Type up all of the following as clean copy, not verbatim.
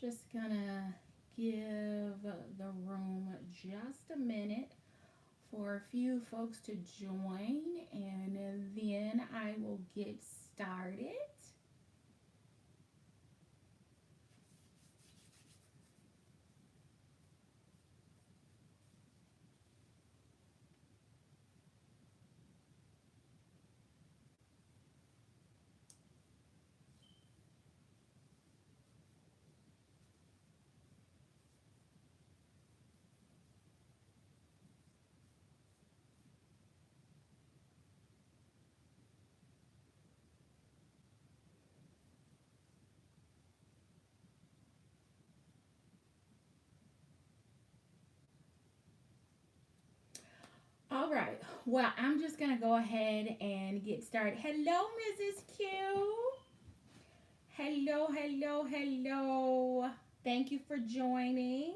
Just gonna give the room just a minute for a few folks to join, and then I will get started. All right. Well, I'm just gonna go ahead and get started. Hello, Mrs. Q. Hello, hello, hello. Thank you for joining.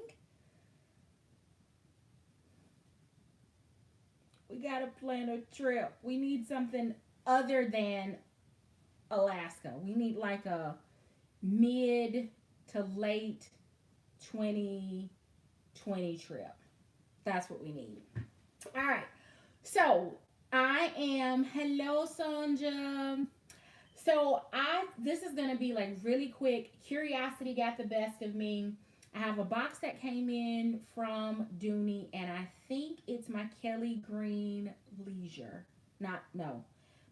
We gotta plan a trip. We need something other than Alaska. We need like a mid to late 2020 trip. That's what we need. All right. So hello Sonja. So this is gonna be like really quick. Curiosity got the best of me. I have a box that came in from Dooney, and I think it's my Kelly Green Leisure. Not no,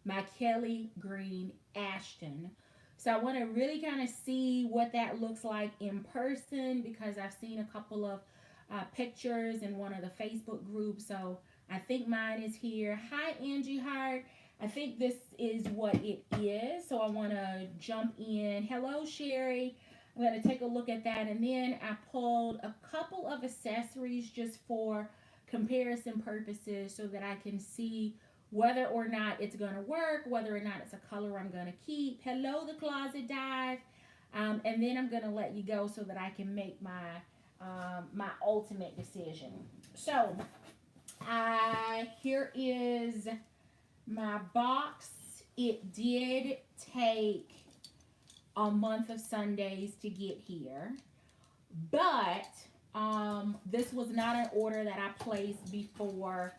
my Kelly Green Ashton. So I want to really kind of see what that looks like in person because I've seen a couple of pictures in one of the Facebook groups. So I think mine is here. Hi, Angie Hart. I think this is what it is. So I want to jump in. Hello, Sherry. I'm going to take a look at that. And then I pulled a couple of accessories just for comparison purposes so that I can see whether or not it's going to work, whether or not it's a color I'm going to keep. Hello, the closet dive. And then I'm going to let you go so that I can make my ultimate decision. So here is my box. It did take a month of Sundays to get here, but this was not an order that I placed before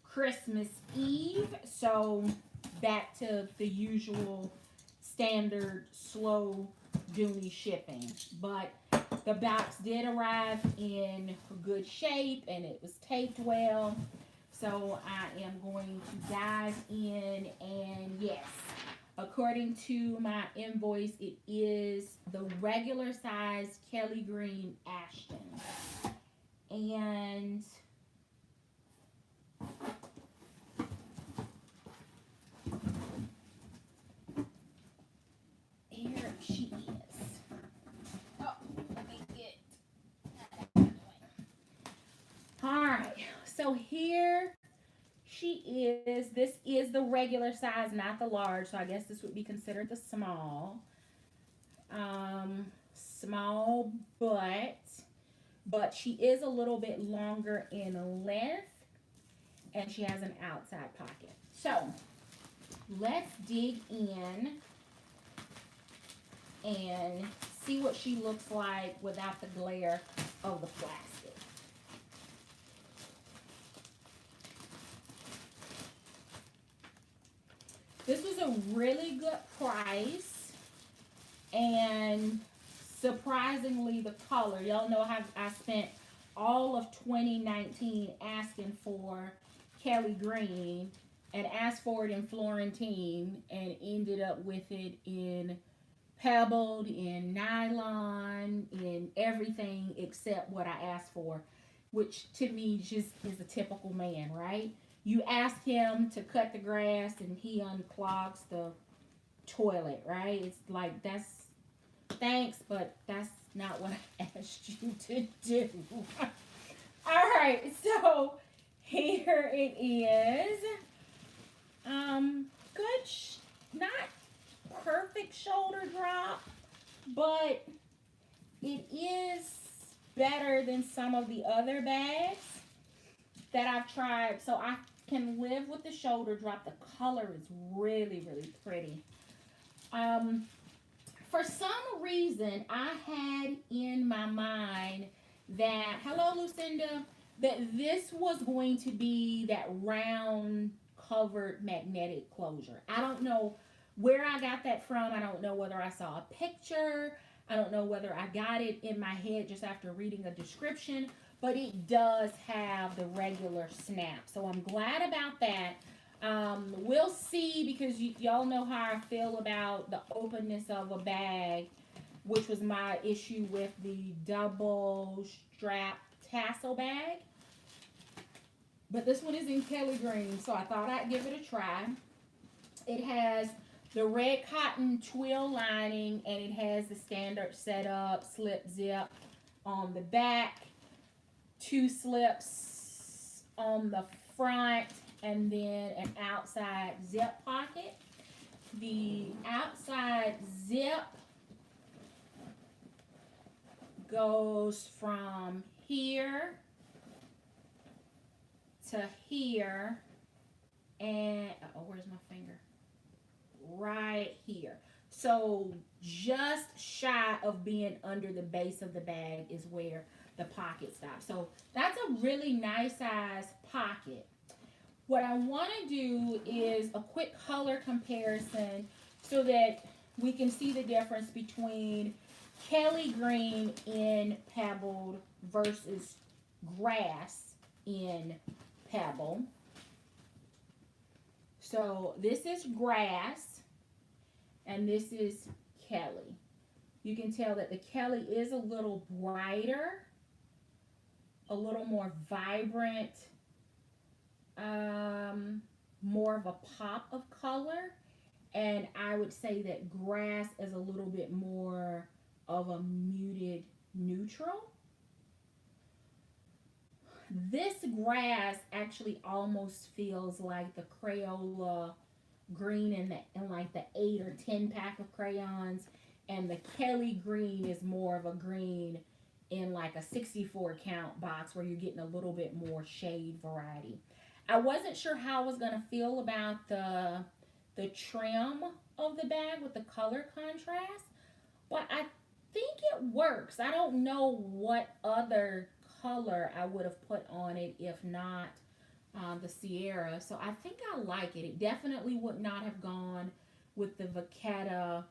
Christmas Eve, so back to the usual standard slow Dooney shipping. But the box did arrive in good shape and it was taped well. So I am going to dive in, and yes, according to my invoice, it is the regular size Kelly Green Ashton. And here she is. Oh, let me get. All right, so here she is. This is the regular size, not the large. So I guess this would be considered the small. Small but she is a little bit longer in length, and she has an outside pocket. So let's dig in and see what she looks like without the glare of the plastic. This was a really good price, and surprisingly the color. Y'all know how I spent all of 2019 asking for Kelly Green and asked for it in Florentine and ended up with it in pebbled, in nylon, in everything except what I asked for, which to me just is a typical man, right? You ask him to cut the grass and he unclogs the toilet, right? It's like, that's thanks, but that's not what I asked you to do. All right, so here it is. Good, not perfect shoulder drop, but it is better than some of the other bags that I've tried. So I can live with the shoulder drop. The color is really, really pretty. for some reason, I had in my mind that, hello, Lucinda, that this was going to be that round covered magnetic closure. I don't know where I got that from. I don't know whether I saw a picture. I don't know whether I got it in my head just after reading a description, but it does have the regular snap. So I'm glad about that. We'll see, because y'all know how I feel about the openness of a bag, which was my issue with the double strap tassel bag. But this one is in Kelly Green, so I thought I'd give it a try. It has the red cotton twill lining, and it has the standard setup slip zip on the back, 2 slips on the front, and then an outside zip pocket. The outside zip goes from here to here, and where's my finger? Right here. So just shy of being under the base of the bag is where the pocket stops. So that's a really nice size pocket. What I want to do is a quick color comparison so that we can see the difference between Kelly Green in Pebbled versus Grass in Pebble. So this is Grass and this is Kelly. You can tell that the Kelly is a little brighter, a little more vibrant, more of a pop of color, and I would say that Grass is a little bit more of a muted neutral. This Grass actually almost feels like the Crayola green in like the 8 or 10 pack of crayons, and the Kelly Green is more of a green in like a 64 count box where you're getting a little bit more shade variety. I wasn't sure how I was going to feel about the trim of the bag with the color contrast, but I think it works. I don't know what other color I would have put on it if not the Sierra. So I think I like it. It definitely would not have gone with the Vachetta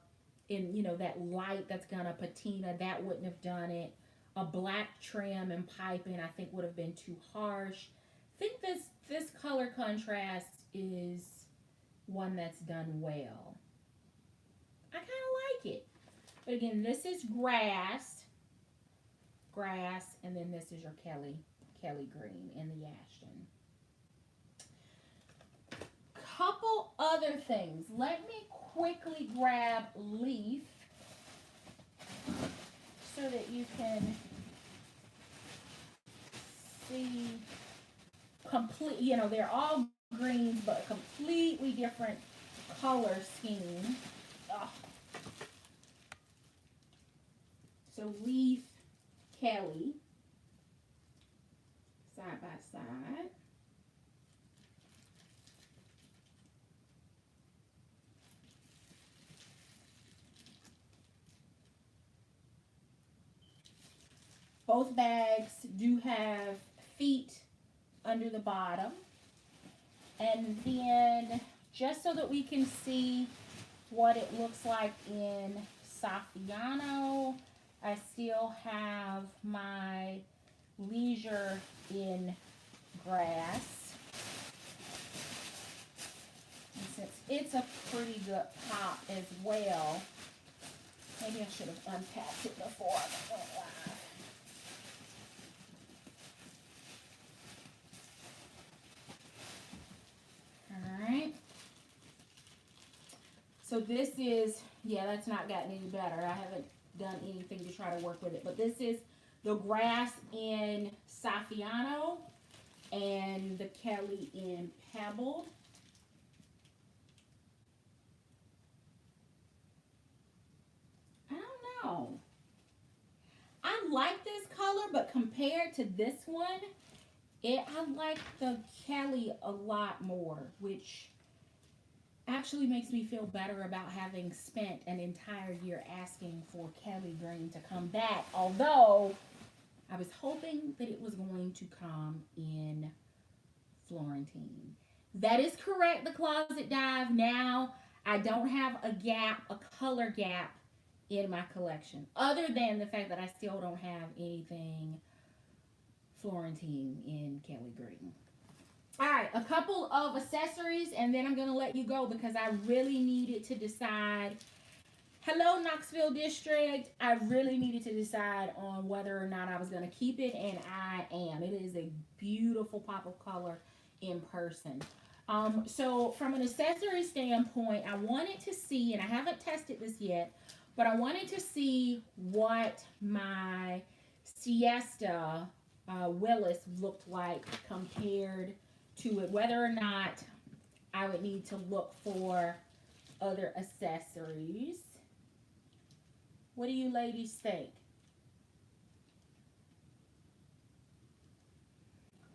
in, you know, that light that's gonna patina. That wouldn't have done it. A black trim and piping I think would have been too harsh. I think this color contrast is one that's done well. I kind of like it. But again, this is Grass, and then this is your Kelly Green in the Ashton. Couple other things. Let me quickly grab Leaf so that you can see complete, you know, they're all greens, but a completely different color scheme. Ugh. So Leaf, Kelly, side by side. Both bags do have feet under the bottom. And then just so that we can see what it looks like in Saffiano, I still have my Leisure in Grass. And since it's a pretty good pop as well, maybe I should have unpacked it before I went live. Alright. So this is, yeah, that's not gotten any better. I haven't done anything to try to work with it. But this is the Grass in Saffiano and the Kelly in Pebbled. I don't know. I like this color, but compared to this one, I like the Kelly a lot more, which actually makes me feel better about having spent an entire year asking for Kelly Green to come back. Although I was hoping that it was going to come in Florentine. That is correct, the Closet Dive. Now, I don't have a gap, a color gap in my collection, other than the fact that I still don't have anything Florentine in Kelly Green. All right, a couple of accessories, and then I'm going to let you go because I really needed to decide. Hello, Knoxville District. I really needed to decide on whether or not I was going to keep it, and I am. It is a beautiful pop of color in person. So, from an accessory standpoint, I wanted to see, and I haven't tested this yet, but I wanted to see what my Siesta Willis looked like compared to it, whether or not I would need to look for other accessories. What do you ladies think?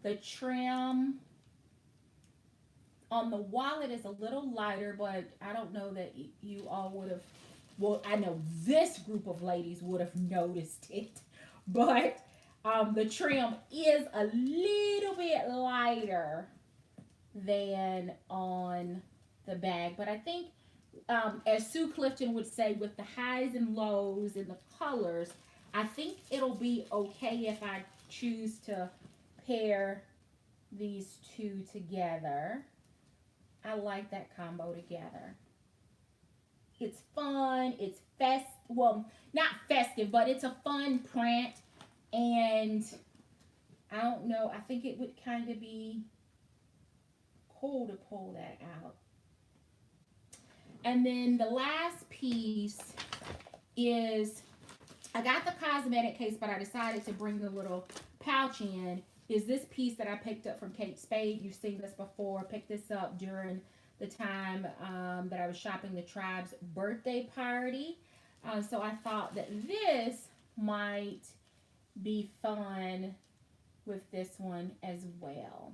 The trim on the wallet is a little lighter, but I don't know that you all would have. Well, I know this group of ladies would have noticed it, but the trim is a little bit lighter than on the bag. But I think, as Sue Clifton would say, with the highs and lows and the colors, I think it'll be okay if I choose to pair these two together. I like that combo together. It's fun. It's well, not festive, but it's a fun print. And I don't know. I think it would kind of be cool to pull that out. And then the last piece is, I got the cosmetic case, but I decided to bring the little pouch in. Is this piece that I picked up from Kate Spade. You've seen this before. Picked this up during the time that I was shopping the Tribe's birthday party. So I thought that this might be fun with this one as well.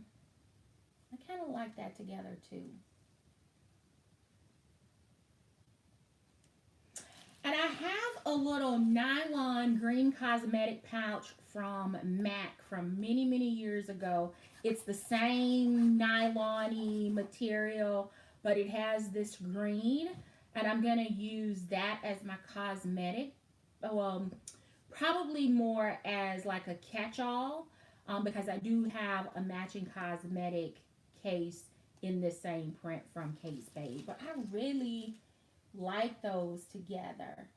I kind of like that together too. And I have a little nylon green cosmetic pouch from MAC from many, many years ago. It's the same nylon-y material, but it has this green. And I'm going to use that as my cosmetic. Probably more as like a catch-all, because I do have a matching cosmetic case in the same print from Kate Spade. But I really like those together.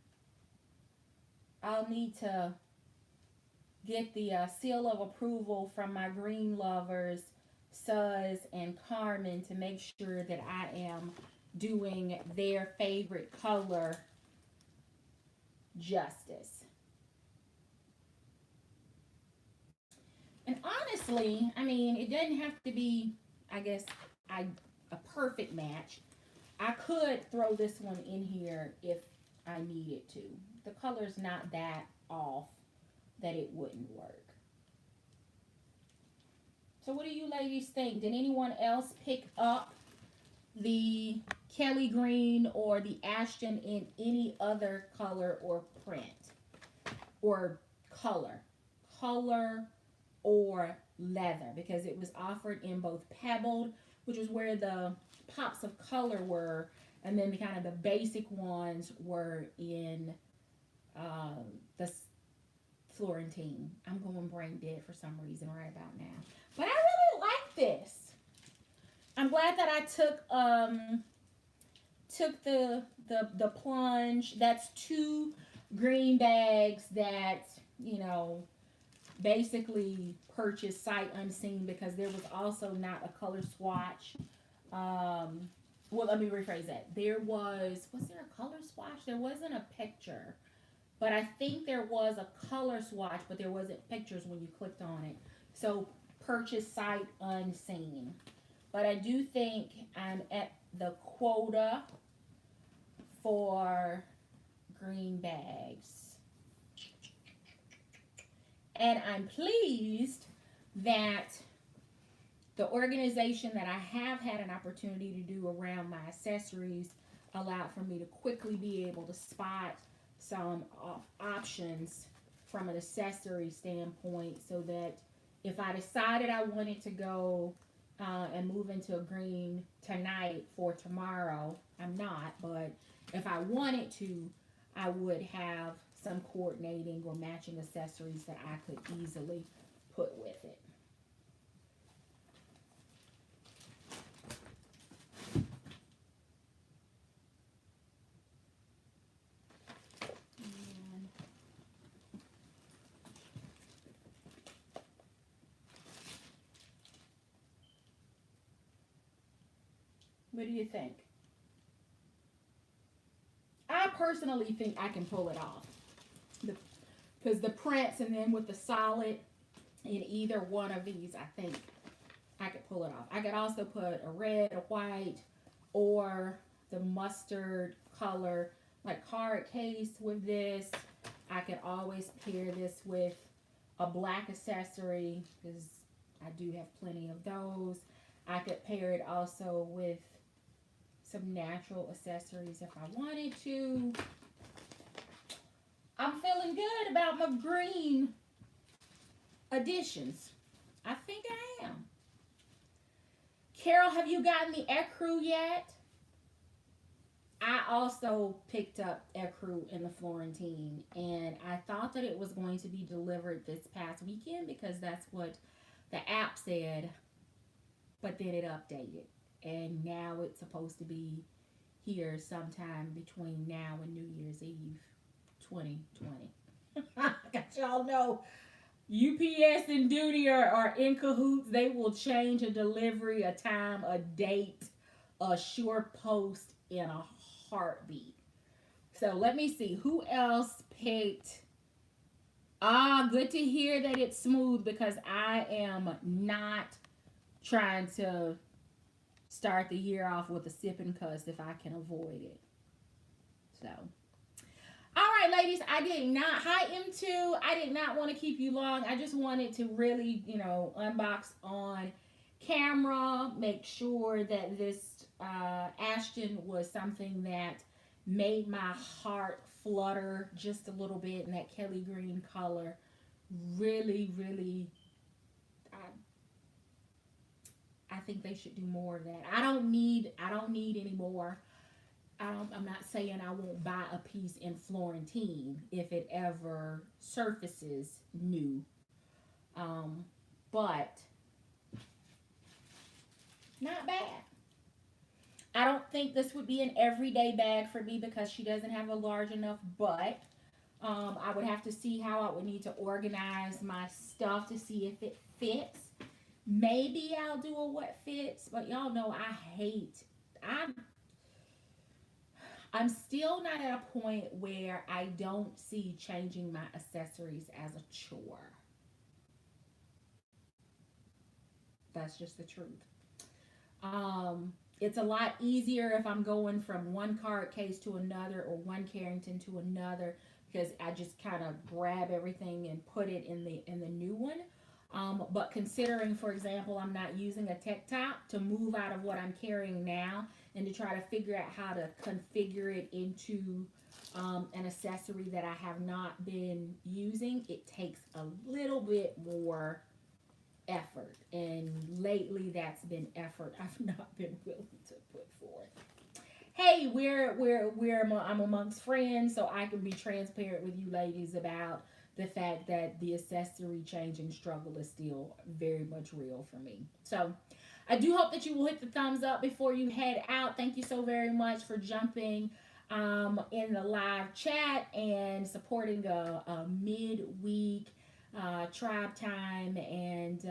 I'll need to get the seal of approval from my green lovers, Suz and Carmen, to make sure that I am doing their favorite color justice. And honestly, I mean, it doesn't have to be, I guess, a perfect match. I could throw this one in here if I needed to. The color's not that off that it wouldn't work. So what do you ladies think? Did anyone else pick up the Kelly Green or the Ashton in any other color or print? Or color? Color or leather? Because it was offered in both pebbled, which is where the pops of color were, and then the kind of the basic ones were in the Florentine. I'm going brain dead for some reason right about now, but I really like this. I'm glad that I took the plunge. That's 2 green bags that, you know, basically purchased sight unseen, because there was also not a color swatch. Well, let me rephrase that. Was there a color swatch? There wasn't a picture, but I think there was a color swatch, but there wasn't pictures when you clicked on it. So purchase sight unseen. But I do think I'm at the quota for green bags. And I'm pleased that The organization that I have had an opportunity to do around my accessories allowed for me to quickly be able to spot some options from an accessory standpoint, so that if I decided I wanted to go and move into a green tonight for tomorrow, I'm not, but if I wanted to, I would have some coordinating or matching accessories that I could easily put with it. And what do you think? I personally think I can pull it off. Because the prints, and then with the solid in either one of these, I think I could pull it off. I could also put a red, a white, or the mustard color, like card case with this. I could always pair this with a black accessory, because I do have plenty of those. I could pair it also with some natural accessories if I wanted to. I'm feeling good about my green additions. I think I am. Carol, have you gotten the ecru yet? I also picked up ecru in the Florentine, and I thought that it was going to be delivered this past weekend because that's what the app said, but then it updated, and now it's supposed to be here sometime between now and New Year's Eve 2020. Got y'all know UPS and Dooney are in cahoots. They will change a delivery, a time, a date, a sure post in a heartbeat. So let me see who else picked. Good to hear that it's smooth, because I am not trying to start the year off with a sip and cuss if I can avoid it. So, all right, ladies, I did not. Hi, M2. I did not want to keep you long. I just wanted to really, unbox on camera, make sure that this Ashton was something that made my heart flutter just a little bit, and that Kelly green color really, really. I think they should do more of that. I don't need any more. I'm not saying I won't buy a piece in Florentine if it ever surfaces new. But not bad. I don't think this would be an everyday bag for me because she doesn't have a large enough butt. I would have to see how I would need to organize my stuff to see if it fits. Maybe I'll do a what fits, but y'all know I hate. I'm still not at a point where I don't see changing my accessories as a chore. That's just the truth. It's a lot easier if I'm going from one card case to another or one Carrington to another, because I just kind of grab everything and put it in the new one. But considering, for example, I'm not using a tech top to move out of what I'm carrying now and to try to figure out how to configure it into an accessory that I have not been using, it takes a little bit more effort. And lately, that's been effort I've not been willing to put forth. Hey, I'm amongst friends, so I can be transparent with you ladies about the fact that the accessory changing struggle is still very much real for me. So I do hope that you will hit the thumbs up before you head out. Thank you so very much for jumping in the live chat and supporting a midweek tribe time, and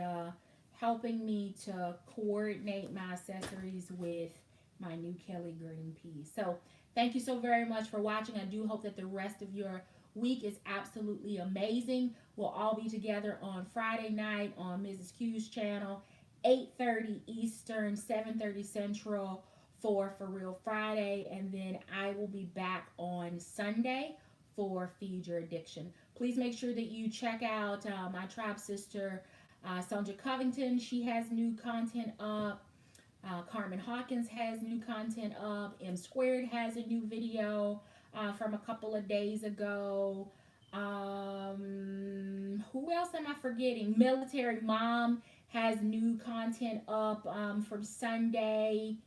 helping me to coordinate my accessories with my new Kelly green piece. So thank you so very much for watching. I do hope that the rest of your week is absolutely amazing. We'll all be together on Friday night on Mrs. Q's channel, 8:30 Eastern, 7:30 Central for Real Friday, and then I will be back on Sunday for Feed Your Addiction. Please make sure that you check out my tribe sister Sonja Covington, she has new content up. Carmen Hawkins has new content up. M Squared has a new video from a couple of days ago. Who else am I forgetting? Military Mom has new content up from Sunday.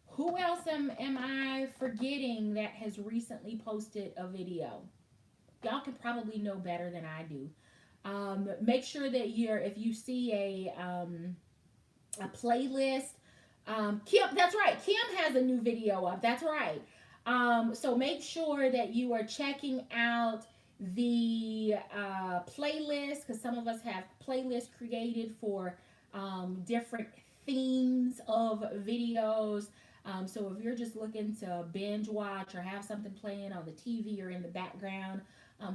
Who else am I forgetting that has recently posted a video? Y'all can probably know better than I do. Make sure that if you see a playlist, Kim, that's right. Kim has a new video up. That's right. So make sure that you are checking out the playlist, because some of us have playlists created for different themes of videos. So if you're just looking to binge watch or have something playing on the TV or in the background,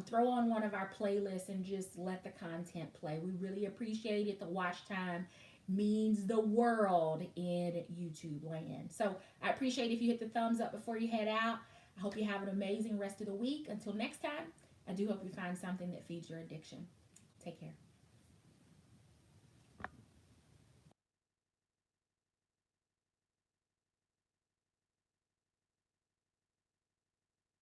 throw on one of our playlists and just let the content play. We really appreciate it. The watch time means the world in YouTube land. So I appreciate if you hit the thumbs up before you head out. I hope you have an amazing rest of the week. Until next time, I do hope you find something that feeds your addiction. Take care.